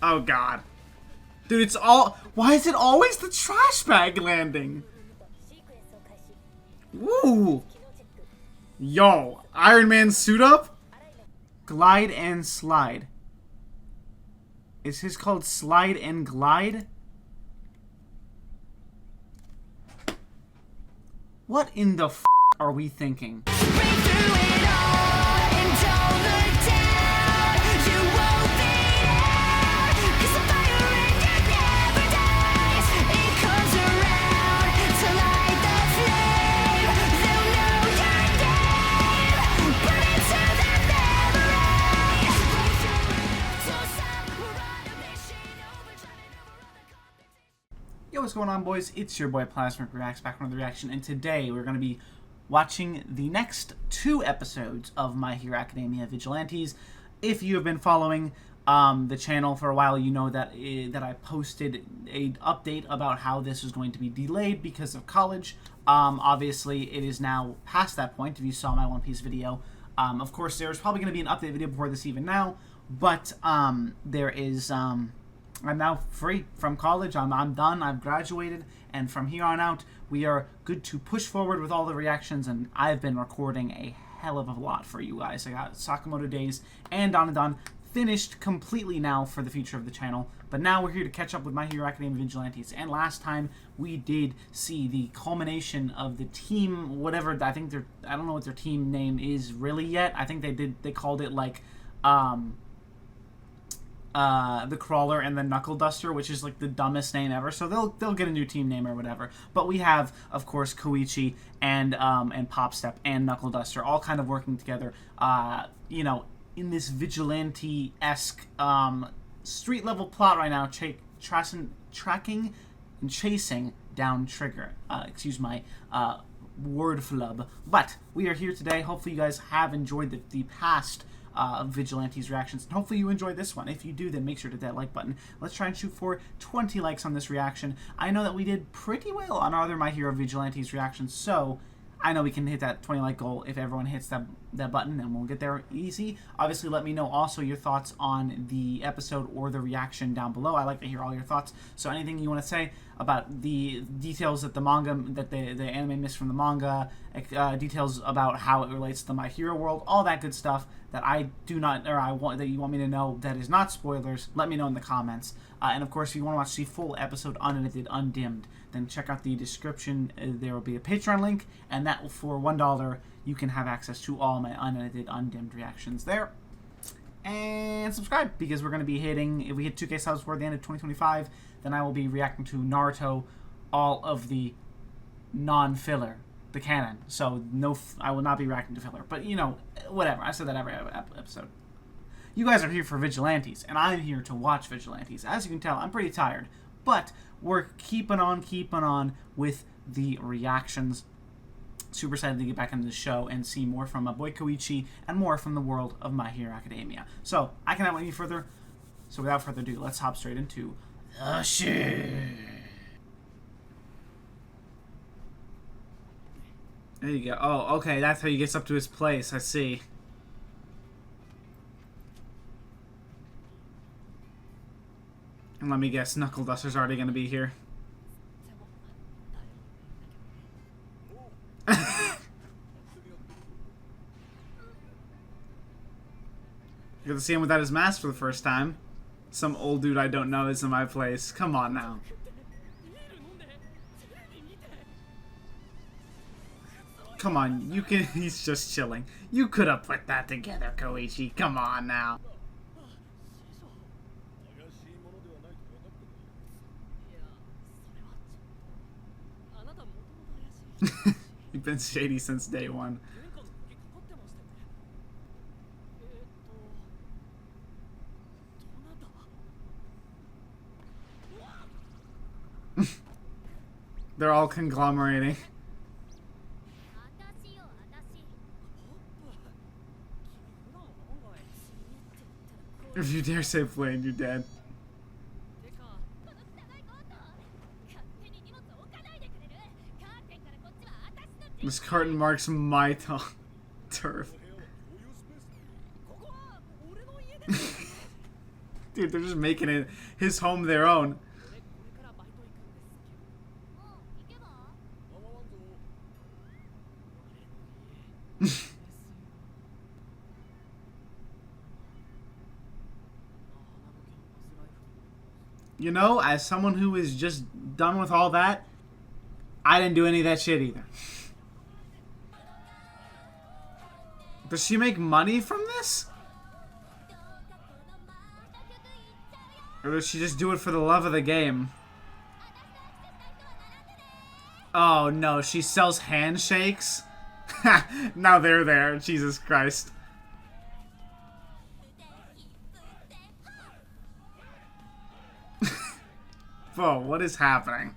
Oh god. Dude, it's all... Why is it always the trash bag landing? Woo! Yo, Iron Man suit up? Glide and slide. Is his called Slide and Glide? What in the f*** are we thinking? Yo, what's going on, boys? It's your boy Plasmic Reacts back with another reaction, and today we're going to be watching the next 2 episodes of My Hero Academia Vigilantes. If you have been following the channel for a while, you know that I posted an update about how this is going to be delayed because of college. Obviously, it is now past that point, if you saw my One Piece video. Of course, there's probably going to be an update video before this even now, but there is... I'm now free from college. I'm done. I've graduated, and from here on out, we are good to push forward with all the reactions. And I've been recording a hell of a lot for you guys. I got Sakamoto Days and Danadon finished completely now for the future of the channel. But now we're here to catch up with My Hero Academia Vigilantes. And last time we did see the culmination of the team, whatever. I don't know what their team name is really yet. I think they called it like the Crawler and the Knuckle Duster, which is like the dumbest name ever. So they'll get a new team name or whatever. But we have, of course, Koichi and Popstep and Knuckle Duster all kind of working together. You know, in this vigilante-esque street level plot right now, tracking and chasing down Trigger. Excuse my word flub. But we are here today. Hopefully you guys have enjoyed the past Vigilantes reactions, and hopefully you enjoy this one. If you do, then make sure to hit that like button. Let's try and shoot for 20 likes on this reaction. I know that we did pretty well on our other My Hero Vigilantes reactions, so I know we can hit that 20 like goal if everyone hits that button, and we'll get there easy. Obviously, let me know also your thoughts on the episode or the reaction down below. I like to hear all your thoughts. So anything you want to say about the details that the anime missed from the manga, details about how it relates to the My Hero world, all that good stuff that I do not, or that you want me to know that is not spoilers, let me know in the comments. And of course, if you want to watch the full episode unedited, undimmed, then check out the description. There will be a Patreon link, and that for $1 you can have access to all my unedited, undimmed reactions there. And subscribe, because we're going to be hitting, if we hit 2K subs before the end of 2025, then I will be reacting to Naruto, all of the non-filler, the canon. So I will not be reacting to filler. But, you know, whatever. I said that every episode. You guys are here for Vigilantes, and I'm here to watch Vigilantes. As you can tell, I'm pretty tired. But we're keeping on with the reactions. Super excited to get back into the show and see more from my boy Koichi and more from the world of My Hero Academia. So, I cannot wait any further. So without further ado, let's hop straight into the shit. There you go. Oh, okay, that's how he gets up to his place. I see. And let me guess, Knuckle Duster's already going to be here. You get to see him without his mask for the first time. Some old dude I don't know is in my place. Come on now. Come on, you can. He's just chilling. You could have put that together, Koichi. Come on now. You've been shady since day one. They're all conglomerating. If you dare say Flame, you're dead. This carton marks my turf. Dude, they're just making it his home their own. You know, as someone who is just done with all that, I didn't do any of that shit either. Does she make money from this? Or does she just do it for the love of the game? Oh no, she sells handshakes? Now they're there, Jesus Christ. Whoa, what is happening?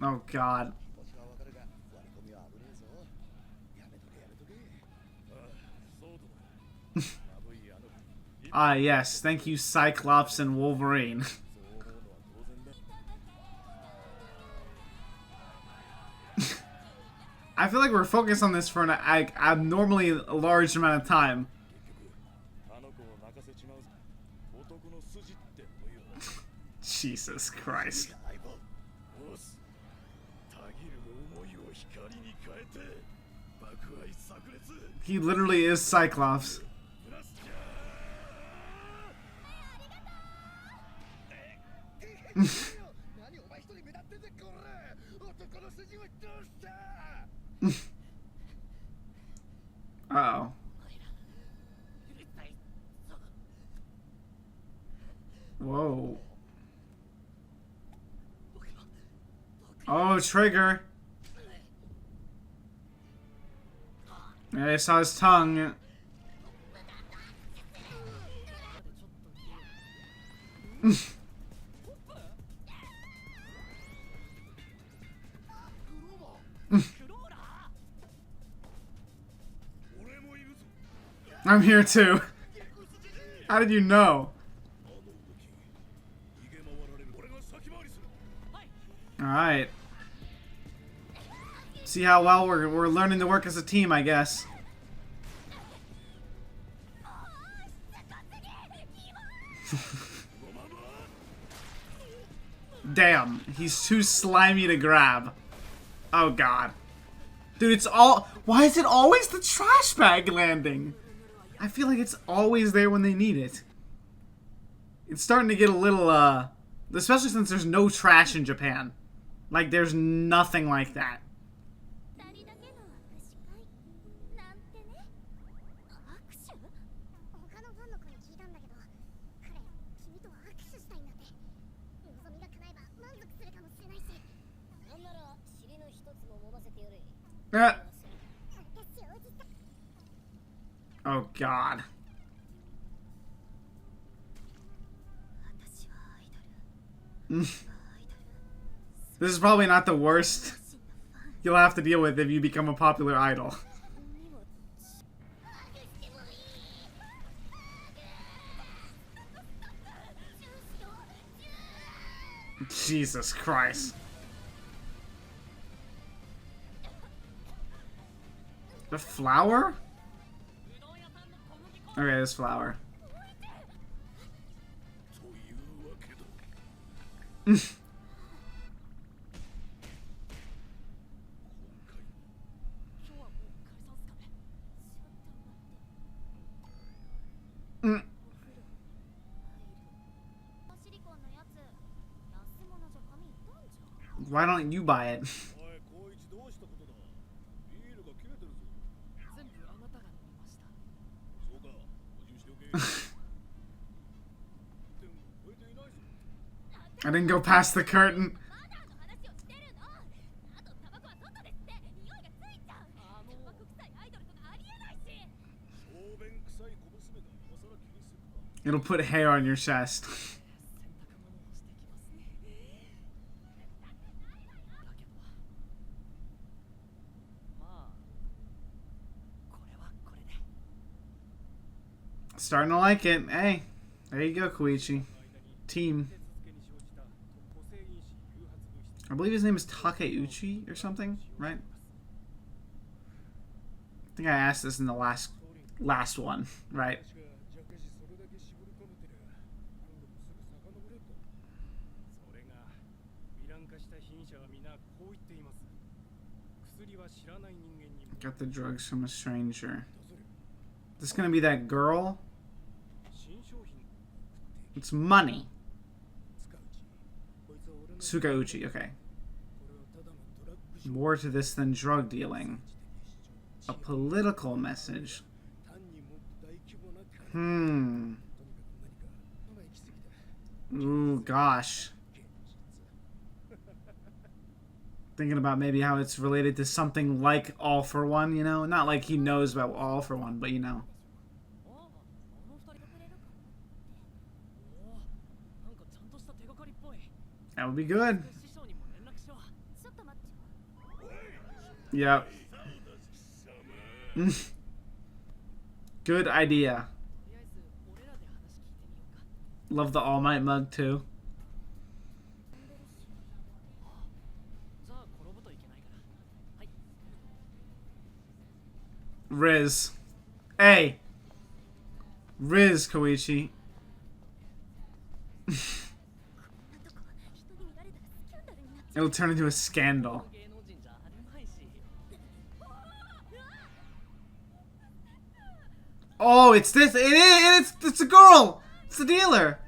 Oh god. Ah yes, thank you Cyclops and Wolverine. I feel like we're focused on this for an abnormally large amount of time. Jesus Christ. He literally is Cyclops. Uh-oh. Whoa. Oh, Trigger. Yeah, I saw his tongue. I'm here too. How did you know? Alright. See how well we're learning to work as a team, I guess. Damn, he's too slimy to grab. Oh god. Dude, it's all... Why is it always the trash bag landing? I feel like it's always there when they need it. It's starting to get a little, especially since there's no trash in Japan. Like, there's nothing like that. Oh god. This is probably not the worst you'll have to deal with if you become a popular idol. Jesus Christ. The flower? Okay, this flower. Why don't you buy it? I didn't go past the curtain. It'll put hair on your chest. Starting to like it. Hey, there you go, Koichi. Team. I believe his name is Takeuchi or something, right? I think I asked this in the last one, right? Got the drugs from a stranger. This gonna be that girl? It's money. Tsukauchi, okay. More to this than drug dealing. A political message. Ooh, gosh. Thinking about maybe how it's related to something like All for One, you know? Not like he knows about All for One, but you know. That would be good. Yep. Good idea. Love the All Might mug too. Riz. Hey. Riz, Koichi. It'll turn into a scandal. Oh, it's this. It's a girl. It's the dealer.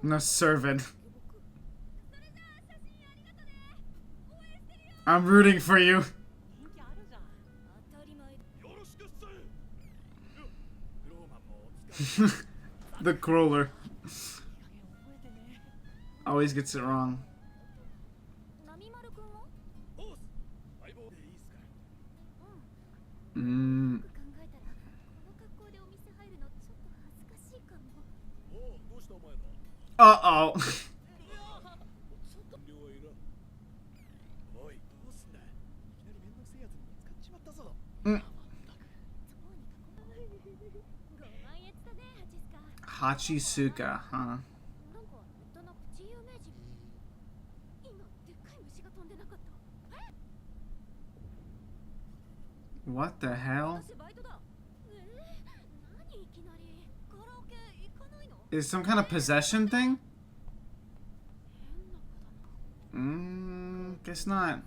No servant. I'm rooting for you. The crawler. Always gets it wrong. Uh-oh. Hachisuka, huh? What the hell? Is some kind of possession thing? Guess not.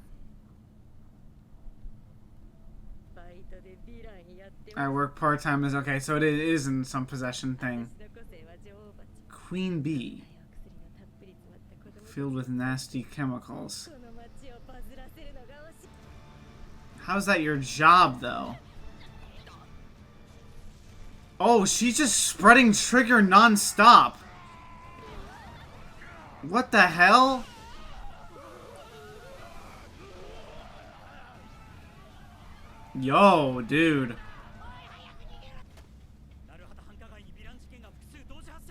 I work part-time as okay, so it isn't some possession thing. Queen bee. Filled with nasty chemicals. How's that your job, though? Oh, she's just spreading trigger non-stop. What the hell? Yo, dude.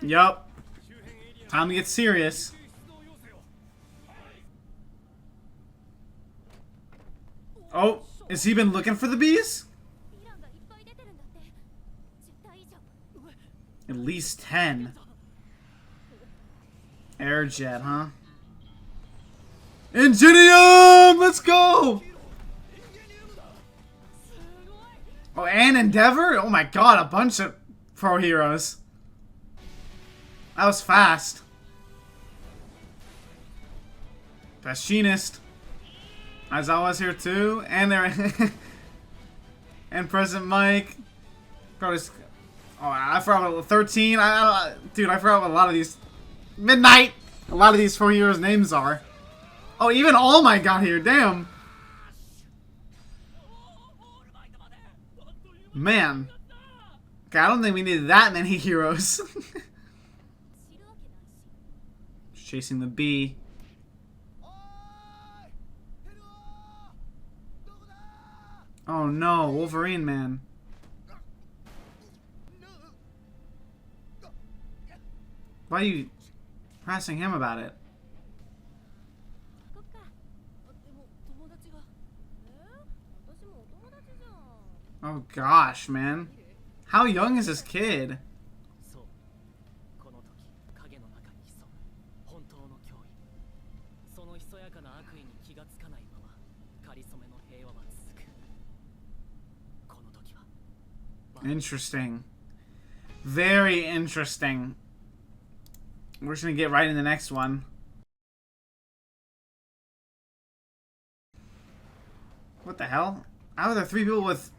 Yup. Time to get serious. Oh, has he been looking for the bees? At least 10. Airjet, huh? INGENIUM! Let's go! Oh, and Endeavor? Oh my god, a bunch of pro heroes. That was fast. Machinist. Aizawa's here too. And there and President Mike. Probably. Oh, I forgot about 13. Dude, I forgot what a lot of these. Midnight! A lot of these pro heroes' names are. Oh, even All Might got here. Damn. Man. Okay, I don't think we needed that many heroes. Chasing the bee. Oh no, Wolverine man. Why are you harassing him about it? Oh gosh, man. How young is this kid? Interesting. Very interesting. We're just gonna get right in the next one. What the hell? How are there three people with...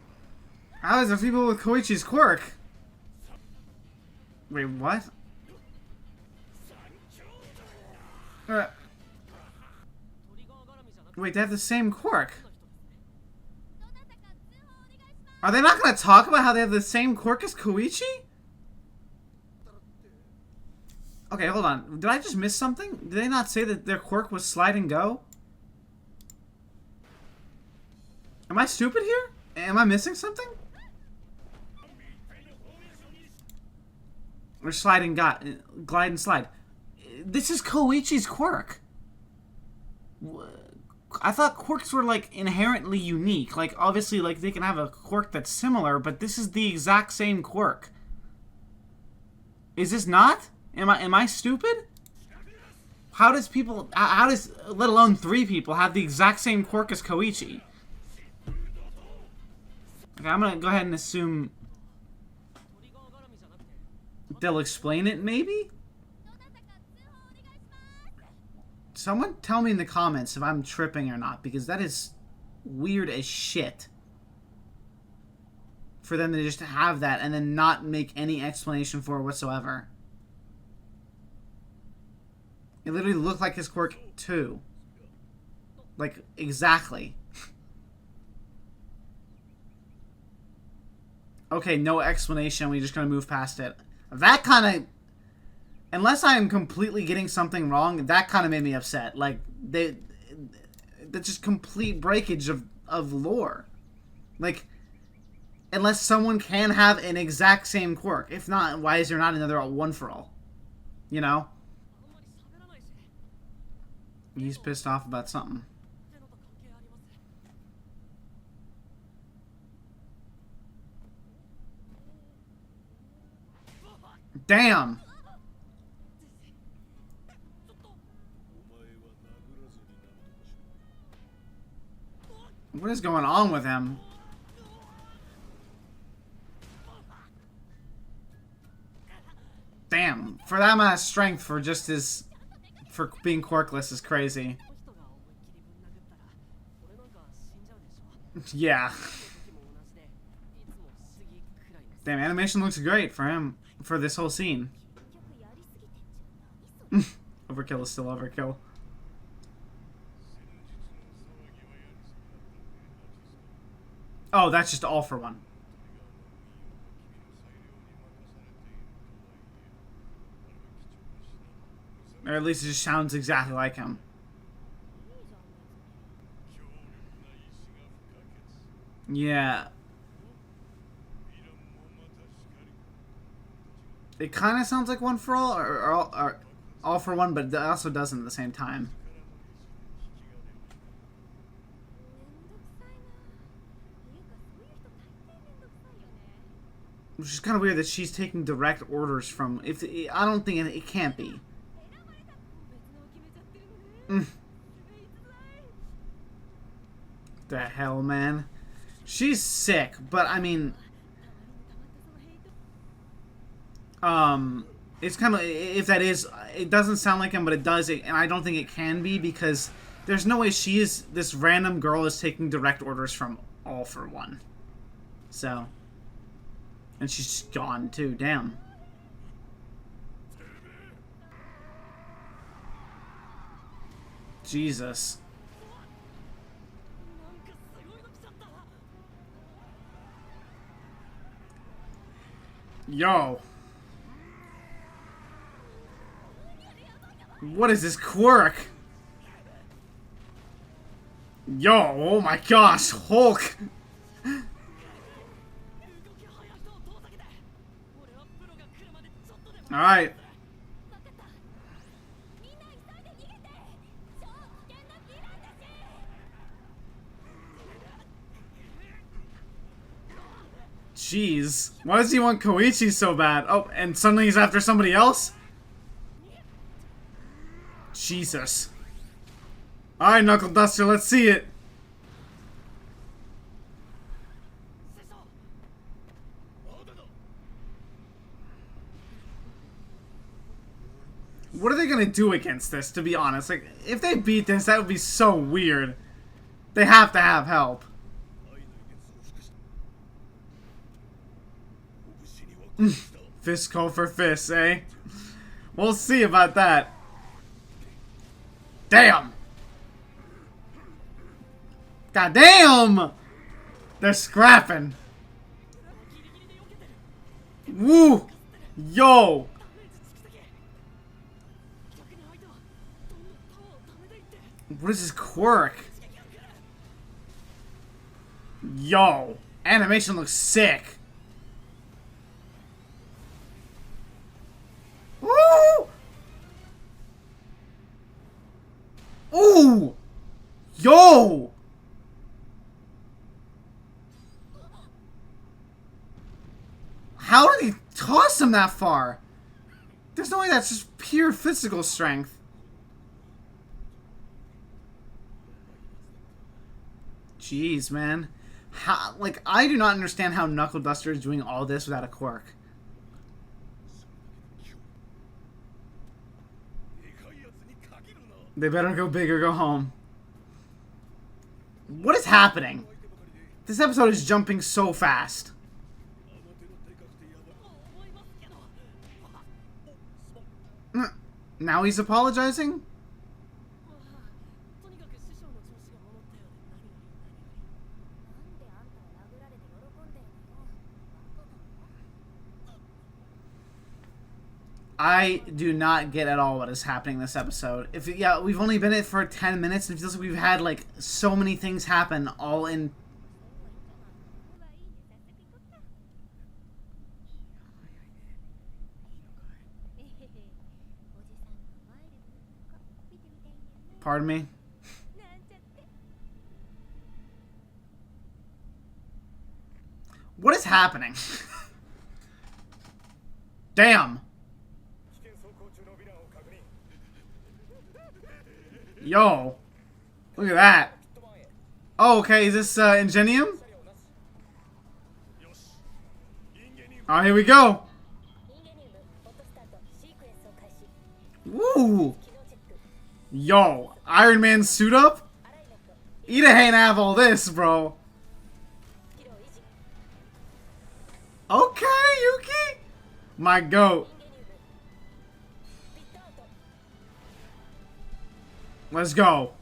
How is there three people with Koichi's quirk? Wait, what? Wait, they have the same quirk. Are they not gonna talk about how they have the same quirk as Koichi? Okay, hold on. Did I just miss something? Did they not say that their quirk was slide and go? Am I stupid here? Am I missing something? Or slide and glide and slide. This is Koichi's quirk. I thought quirks were, like, inherently unique. Like, obviously, like, they can have a quirk that's similar, but this is the exact same quirk. Is this not? Am I stupid? How does people... How does, let alone three people, have the exact same quirk as Koichi? Okay, I'm gonna go ahead and assume... They'll explain it, maybe? Someone tell me in the comments if I'm tripping or not, because that is weird as shit. For them to just have that and then not make any explanation for it whatsoever. It literally looked like his quirk too. Like, exactly. Okay, no explanation, we're just gonna move past it. That kind of... Unless I am completely getting something wrong, that kind of made me upset. Like, that's just complete breakage of lore. Like, unless someone can have an exact same quirk. If not, why is there not another one for all? You know? He's pissed off about something. Damn! What is going on with him? Damn. For that amount of strength for just his... For being quirkless is crazy. Yeah. Damn, animation looks great for him. For this whole scene. Overkill is still overkill. Oh, that's just all for one. Or at least it just sounds exactly like him. Yeah. It kind of sounds like One for All, or All for One, but it also doesn't at the same time. Which is kind of weird that she's taking direct orders from... I don't think it can't be. The hell, man. She's sick, but I mean... It's kind of... If that is... It doesn't sound like him, but it does. And I don't think it can be, because there's no way she is... This random girl is taking direct orders from All for One. So... And she's just gone, too. Damn. Jesus. Yo. What is this quirk? Yo, oh my gosh, Hulk. Alright. Jeez. Why does he want Koichi so bad? Oh, and suddenly he's after somebody else? Jesus. Alright, Knuckle Duster, let's see it. What are they gonna do against this, to be honest? Like, if they beat this, that would be so weird. They have to have help. Fist call for fists, eh? We'll see about that. Damn! God damn! They're scrapping. Woo! Yo! What is this quirk? Yo! Animation looks sick. Woo! Ooh! Yo! How did he toss him that far? There's no way that's just pure physical strength. Jeez, man. How, like, I do not understand how Knuckle Duster is doing all this without a quirk. They better go big or go home. What is happening? This episode is jumping so fast. Now he's apologizing? I do not get at all what is happening this episode. Yeah, we've only been in it for 10 minutes, and it feels like we've had, like, so many things happen all in... Pardon me? What is happening? Damn! Yo! Look at that! Oh, okay, is this, INGENIUM? Oh, here we go! Woo! Yo! Iron Man suit up? Ida ain't have all this, bro. Okay, Yuki! My goat. Let's go.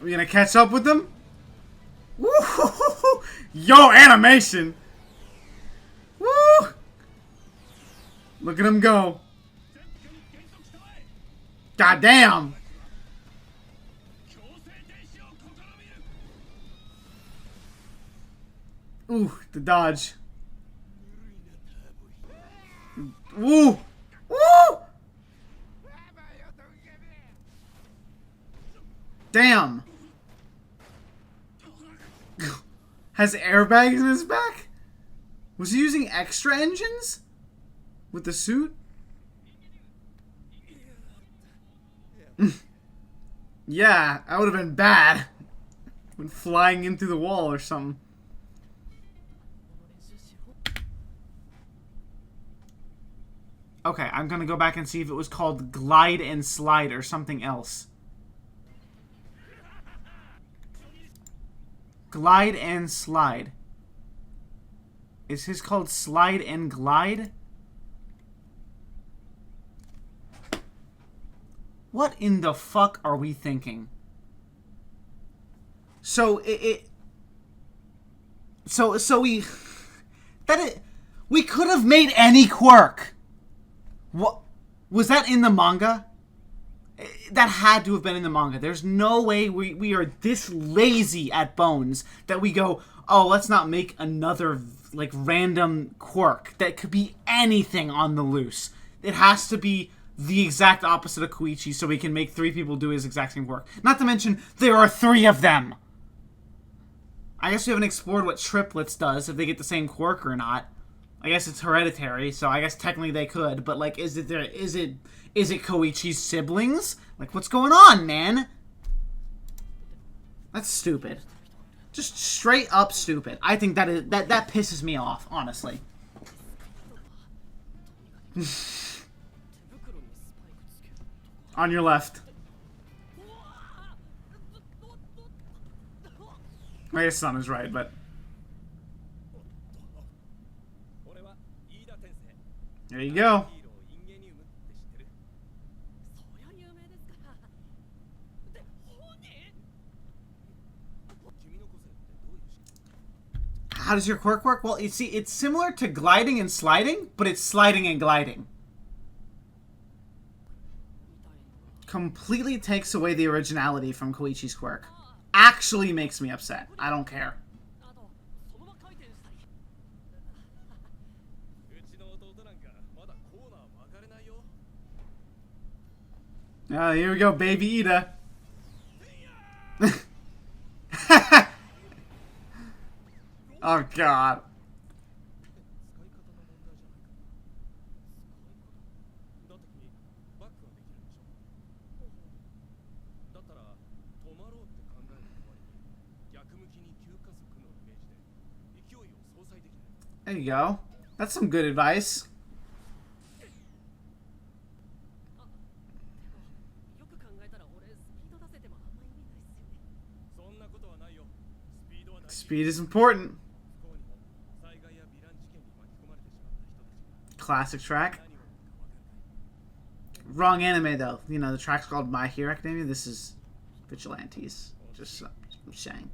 Are we gonna catch up with them? Woo! Yo, animation! Woo! Look at him go. God damn! Ooh, the dodge. Woo! Woo! Damn! Has airbags in his back? Was he using extra engines? With the suit? Yeah, that would have been bad. When flying in through the wall or something. Okay, I'm gonna go back and see if it was called Glide and Slide or something else. Glide and Slide. Is his called Slide and Glide? What in the fuck are we thinking? So we could have made any quirk. What was that in the manga? That had to have been in the manga. There's no way we are this lazy at Bones that we go, oh, let's not make another like random quirk that could be anything on the loose. It has to be the exact opposite of Koichi so we can make 3 people do his exact same quirk. Not to mention, there are 3 of them! I guess we haven't explored what triplets does, if they get the same quirk or not. I guess it's hereditary, so I guess technically they could, but like, is it Koichi's siblings? Like, what's going on, man? That's stupid. Just straight up stupid. I think that pisses me off, honestly. On your left. I guess it's on his right, but... There you go. How does your quirk work? Well, you see, it's similar to gliding and sliding, but it's sliding and gliding. Completely takes away the originality from Koichi's quirk. Actually makes me upset. I don't care. Oh, here we go, baby Ida. Oh, God. There you go. That's some good advice. Speed is important. Classic track. Wrong anime though. You know, the track's called My Hero Academia. This is Vigilantes. Just saying.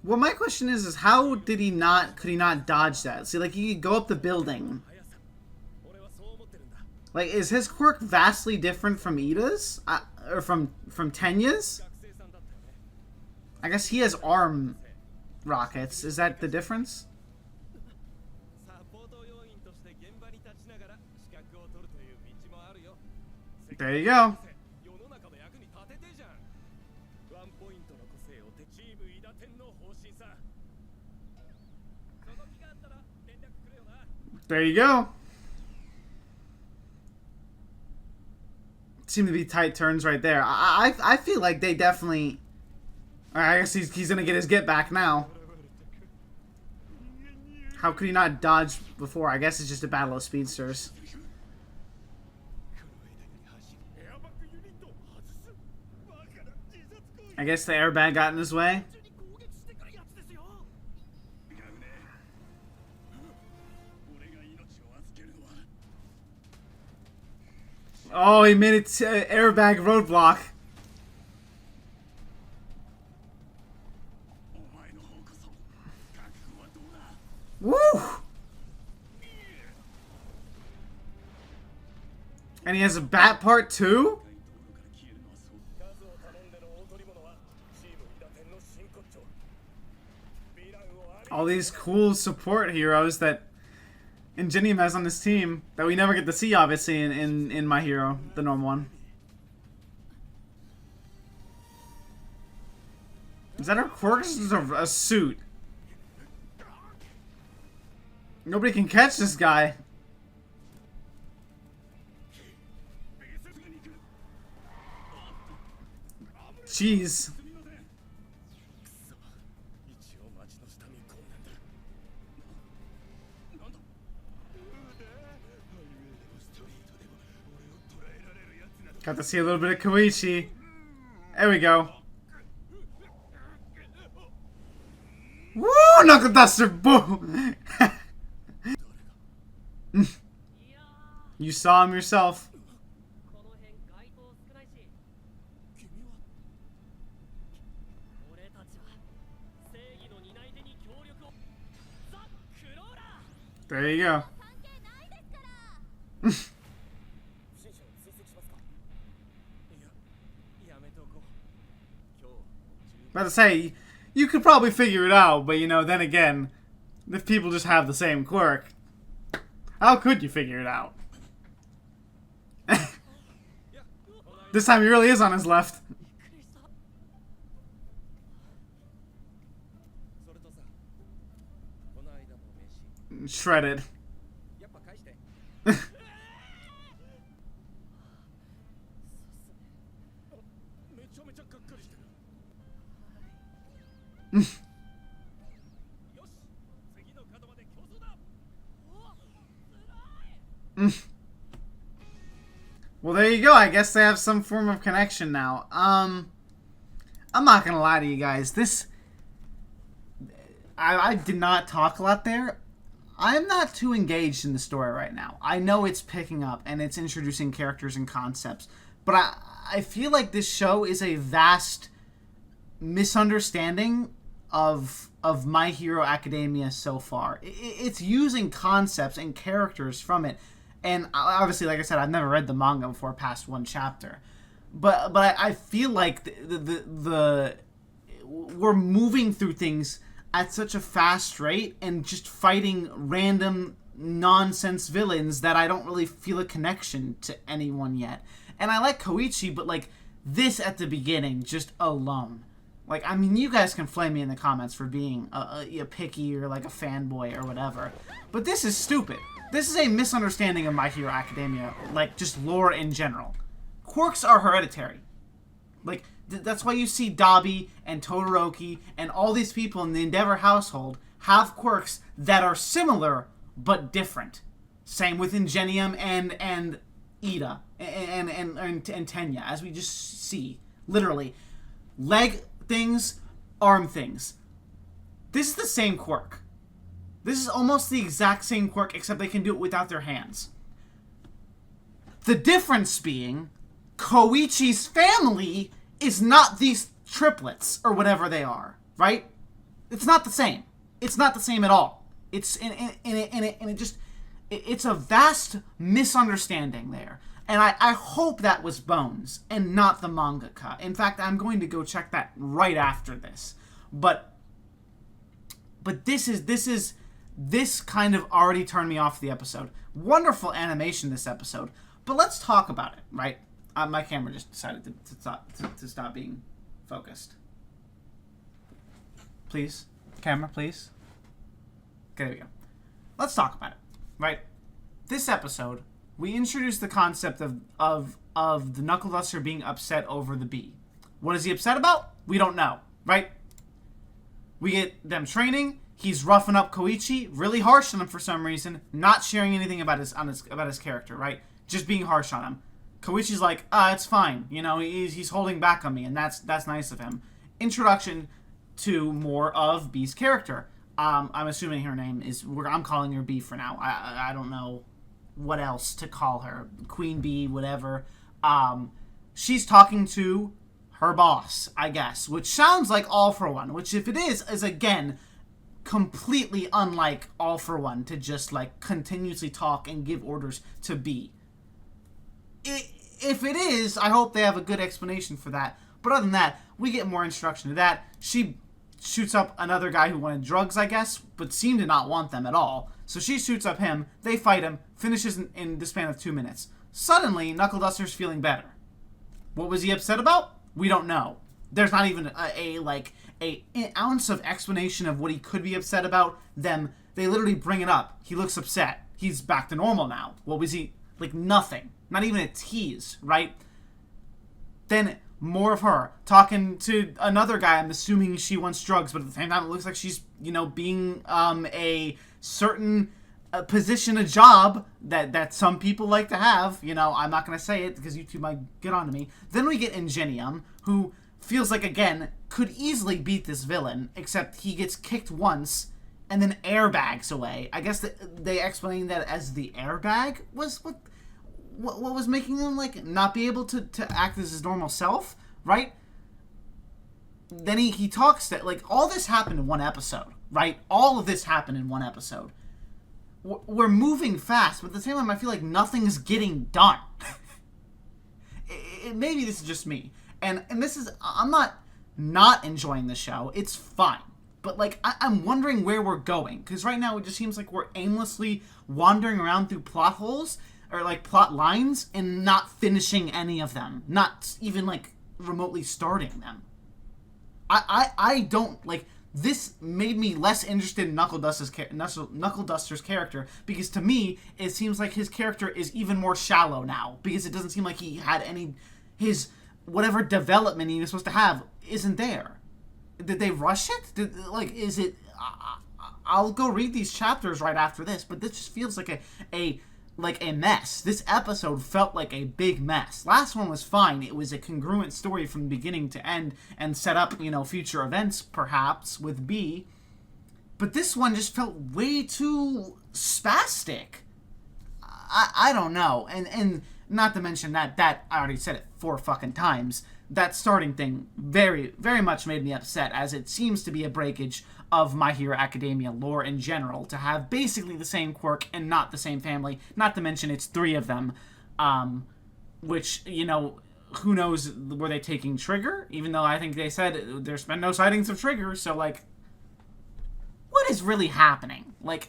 Well, my question is how did he not, could he not dodge that? See, like, he could go up the building. Like, is his quirk vastly different from Ida's? Or from Tenya's? I guess he has arm rockets. Is that the difference? There you go. There you go. Seem to be tight turns right there. I feel like they definitely... I guess he's gonna get his get back now. How could he not dodge before? I guess it's just a battle of speedsters. I guess the airbag got in his way. Oh, he made it airbag roadblock. Woo! And he has a bat part too? All these cool support heroes that INGENIUM has on his team that we never get to see, obviously, in My Hero, the normal one. Is that her quirk? This is a suit. Nobody can catch this guy. Jeez. Got to see a little bit of Koichi. There we go. Woo! Knuckle Duster! Boom! You saw him yourself. There you go. About to say, you could probably figure it out, but you know, then again, if people just have the same quirk, how could you figure it out? This time he really is on his left. Shredded. Well, there you go. I guess they have some form of connection now. I'm not gonna lie to you guys. I did not talk a lot there. I'm not too engaged in the story right now. I know it's picking up and it's introducing characters and concepts, but I feel like this show is a vast misunderstanding of My Hero Academia so far. It's using concepts and characters from it, and obviously, like I said, I've never read the manga before past one chapter, but I feel like the we're moving through things at such a fast rate and just fighting random nonsense villains that I don't really feel a connection to anyone yet. And I like Koichi, but like this at the beginning, just alone. Like, I mean, you guys can flame me in the comments for being a picky or like a fanboy or whatever, but this is stupid. This is a misunderstanding of My Hero Academia, like just lore in general. Quirks are hereditary. Like, that's why you see Dabi and Todoroki and all these people in the Endeavor household have quirks that are similar but different. Same with Ingenium and Ida and Tenya, as we just see. Literally. Leg things, arm things. This is the same quirk. This is almost the exact same quirk, except they can do it without their hands. The difference being, Koichi's family is not these triplets, or whatever they are, right? It's not the same. It's not the same at all. It's it's a vast misunderstanding there. And I hope that was Bones, and not the mangaka. In fact, I'm going to go check that right after this. But this kind of already turned me off the episode. Wonderful animation this episode. But let's talk about it, right? My camera just decided to stop being focused. Please. Camera, please. Okay, there we go. Let's talk about it, right? This episode, we introduced the concept of the Knuckle Duster being upset over the bee. What is he upset about? We don't know, right? We get them training. He's roughing up Koichi, really harsh on him for some reason, not sharing anything about his character, right? Just being harsh on him. Koichi's like, it's fine. You know, he's holding back on me, and that's nice of him. Introduction to more of Bee's character. I'm assuming her name is... I'm calling her Bee for now. I don't know what else to call her. Queen Bee, whatever. She's talking to her boss, I guess, which sounds like All for One, which if it is again... completely unlike All for One to just like continuously talk and give orders to Bee. If it is, I hope they have a good explanation for that. But other than that, we get more instruction to that. She shoots up another guy who wanted drugs, I guess, but seemed to not want them at all. So she shoots up him, they fight him, finishes in the span of 2 minutes. Suddenly, Knuckle Duster's feeling better. What was he upset about? We don't know. There's not even an ounce of explanation of what he could be upset about. They literally bring it up. He looks upset. He's back to normal now. What was he... like, nothing. Not even a tease, right? Then, more of her. Talking to another guy. I'm assuming she wants drugs, but at the same time, it looks like she's, being a certain position, a job that some people like to have. I'm not going to say it because YouTube might get on to me. Then we get INGENIUM, who feels like, again, could easily beat this villain, except he gets kicked once and then airbags away. I guess they explained that as the airbag was what was making him, like, not be able to act as his normal self, right? Then he talks that, like, all this happened in one episode, right? All of this happened in one episode. We're moving fast, but at the same time, I feel like nothing's getting done. Maybe this is just me. And this is... I'm not enjoying the show. It's fine. But, like, I'm wondering where we're going. Because right now, it just seems like we're aimlessly wandering around through plot holes, or, like, plot lines, and not finishing any of them. Not even, like, remotely starting them. I don't, like... This made me less interested in Knuckle Duster's character, because to me, it seems like his character is even more shallow now, because it doesn't seem like he had any... His... whatever development he was supposed to have isn't there. Did they rush it? Is it... I'll go read these chapters right after this, but this just feels like a like a mess. This episode felt like a big mess. Last one was fine. It was a congruent story from beginning to end and set up, future events perhaps with B. But this one just felt way too spastic. I don't know. And not to mention that I already said it 4 fucking times. That starting thing very, very much made me upset, as it seems to be a breakage of My Hero Academia lore in general, to have basically the same quirk and not the same family. Not to mention it's 3 of them, which, who knows, were they taking Trigger? Even though I think they said there's been no sightings of Trigger, so, like, what is really happening? Like,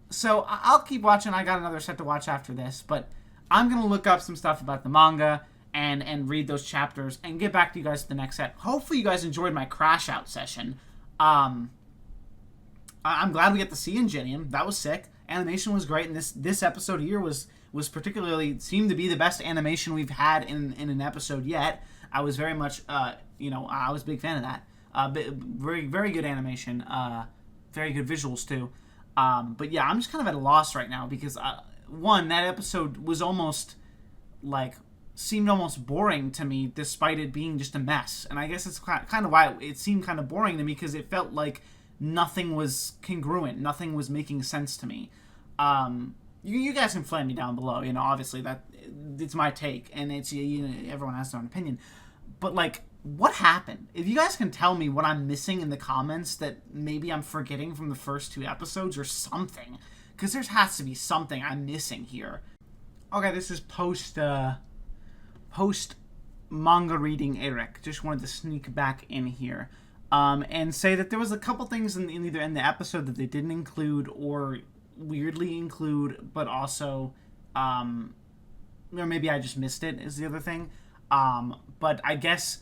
so I'll keep watching. I got another set to watch after this, but I'm going to look up some stuff about the manga and read those chapters and get back to you guys at the next set. Hopefully you guys enjoyed my Crash Out session. I'm glad we get to see INGENIUM. That was sick. Animation was great, and this episode here was particularly, seemed to be the best animation we've had in an episode yet. I was very much, I was a big fan of that. Very, very good animation. Very good visuals, too. But yeah, I'm just kind of at a loss right now because, one, that episode was almost, seemed almost boring to me despite it being just a mess. And I guess it's kind of why it seemed kind of boring to me, because it felt like nothing was congruent. Nothing was making sense to me. You guys can flame me down below. Obviously that it's my take, and it's everyone has their own opinion. But what happened? If you guys can tell me what I'm missing in the comments that maybe I'm forgetting from the first 2 episodes or something, because there has to be something I'm missing here. Okay, this is post manga reading Eric. Just wanted to sneak back in here and say that there was a couple things in either in the episode that they didn't include or weirdly include, but also or maybe I just missed it is the other thing. But I guess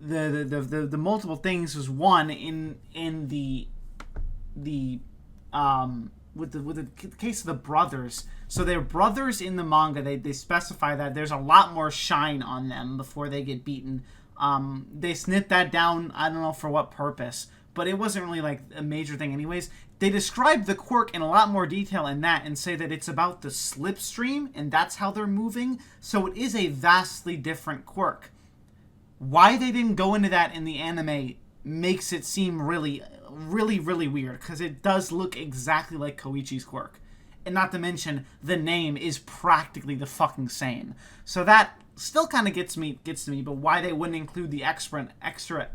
the multiple things was one in the with the case of the brothers. So they're brothers in the manga. They specify that there's a lot more shine on them before they get beaten. They snip that down, I don't know for what purpose, but it wasn't really a major thing anyways. They describe the quirk in a lot more detail in that and say that it's about the slipstream and that's how they're moving. So it is a vastly different quirk. Why they didn't go into that in the anime makes it seem really, really, really weird, because it does look exactly like Koichi's quirk. And not to mention, the name is practically the fucking same. So that still kind of gets to me, but why they wouldn't include the extra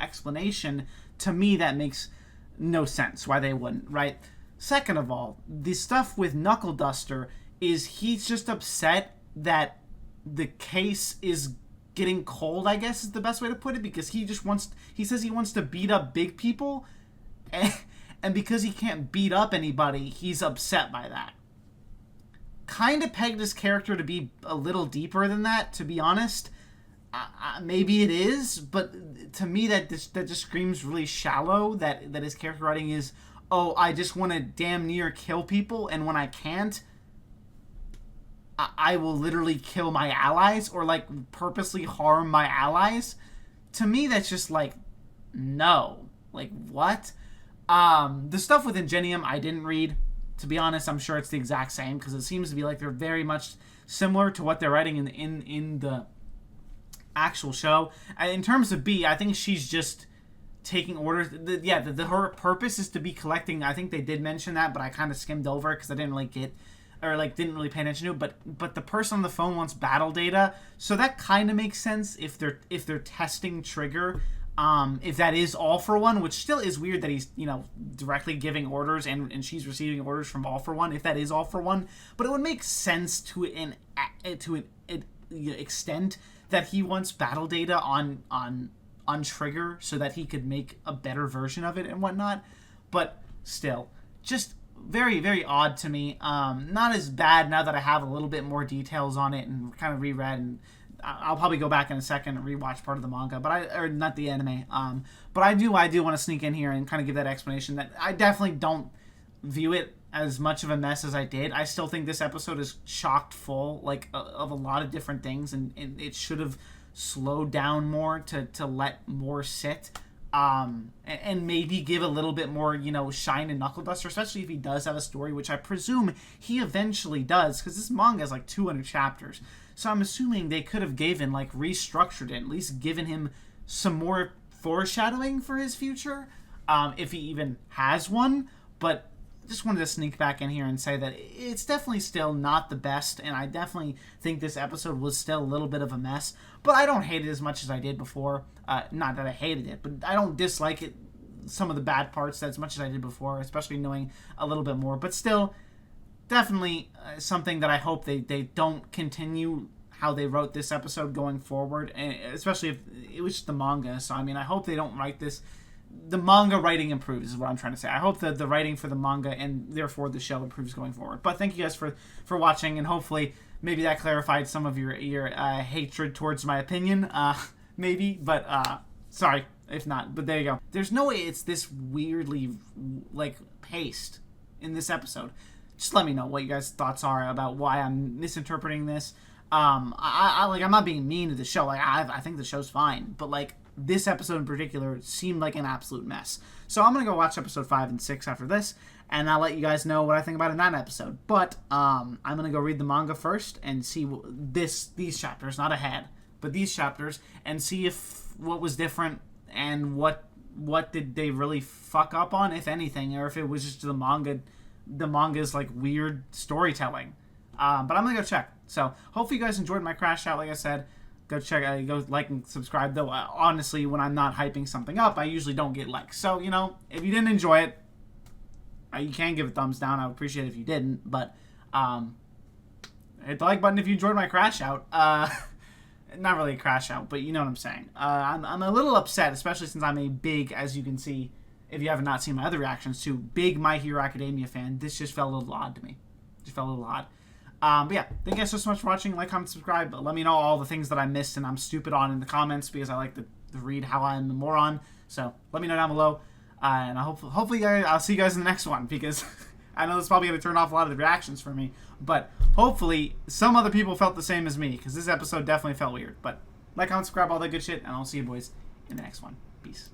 explanation, to me that makes no sense. Why they wouldn't, right? Second of all, the stuff with Knuckle Duster is he's just upset that the case is getting cold, I guess is the best way to put it, because he says he wants to beat up big people, and because he can't beat up anybody, he's upset by that. Kind of pegged his character to be a little deeper than that, to be honest. Maybe it is, but to me that just screams really shallow, that his character writing is, oh, I just want to damn near kill people, and when I can't, I will literally kill my allies, or purposely harm my allies. To me, that's just no. What? The stuff with INGENIUM I didn't read. To be honest, I'm sure it's the exact same, because it seems to be they're very much similar to what they're writing in the actual show. In terms of B, I think she's just taking orders. Her purpose is to be collecting. I think they did mention that, but I kind of skimmed over it because I didn't really get, or didn't really pay attention to it. But the person on the phone wants battle data, so that kind of makes sense if they're testing Trigger. If that is All For One, which still is weird that he's directly giving orders and she's receiving orders from All For One. If that is All For One, but it would make sense to an extent that he wants battle data on Trigger so that he could make a better version of it and whatnot. But still, just very, very odd to me. Not as bad now that I have a little bit more details on it and kind of reread, and I'll probably go back in a second and rewatch part of the manga, or not the anime. But I do want to sneak in here and kind of give that explanation that I definitely don't view it as much of a mess as I did. I still think this episode is chocked full of a lot of different things, and it should have slowed down more to let more sit. and maybe give a little bit more, shine to Knuckle Duster, especially if he does have a story, which I presume he eventually does, because this manga is like 200 chapters. So I'm assuming they could have restructured it, at least given him some more foreshadowing for his future, if he even has one. But just wanted to sneak back in here and say that it's definitely still not the best, and I definitely think this episode was still a little bit of a mess, but I don't hate it as much as I did before. Not that I hated it, but I don't dislike it, some of the bad parts, as much as I did before, especially knowing a little bit more. But still, definitely something that I hope they don't continue how they wrote this episode going forward, and especially if it was just the manga. So, I mean, I hope they don't write this. The manga writing improves is what I'm trying to say. I hope that the writing for the manga and therefore the show improves going forward. But thank you guys for watching, and hopefully maybe that clarified some of your hatred towards my opinion, maybe. But sorry if not. But there you go. There's no way it's this weirdly paced in this episode. Just let me know what you guys' thoughts are about why I'm misinterpreting this. I'm not being mean to the show. I think the show's fine, but this episode in particular seemed like an absolute mess. So I'm going to go watch episode 5 and 6 after this, and I'll let you guys know what I think about in that episode. But I'm going to go read the manga first and see these chapters, not ahead, but these chapters, and see if what was different and what did they really fuck up on, if anything, or if it was just the manga's weird storytelling. But I'm going to go check. So hopefully you guys enjoyed my crash out, like I said. Go check, go like and subscribe, though honestly, when I'm not hyping something up, I usually don't get likes. So, if you didn't enjoy it, you can give a thumbs down. I would appreciate it if you didn't, but hit the like button if you enjoyed my crash out. Not really a crash out, but you know what I'm saying. I'm a little upset, especially since I'm a big, as you can see, if you haven't not seen my other reactions to, big My Hero Academia fan. This just felt a little odd to me. Just felt a little odd. But yeah, thank you guys so much for watching. Like, comment, subscribe. Let me know all the things that I missed and I'm stupid on in the comments, because I like to read how I'm a moron. So let me know down below. And hopefully I'll see you guys in the next one, because I know this is probably going to turn off a lot of the reactions for me. But hopefully some other people felt the same as me, because this episode definitely felt weird. But like, comment, subscribe, all that good shit. And I'll see you boys in the next one. Peace.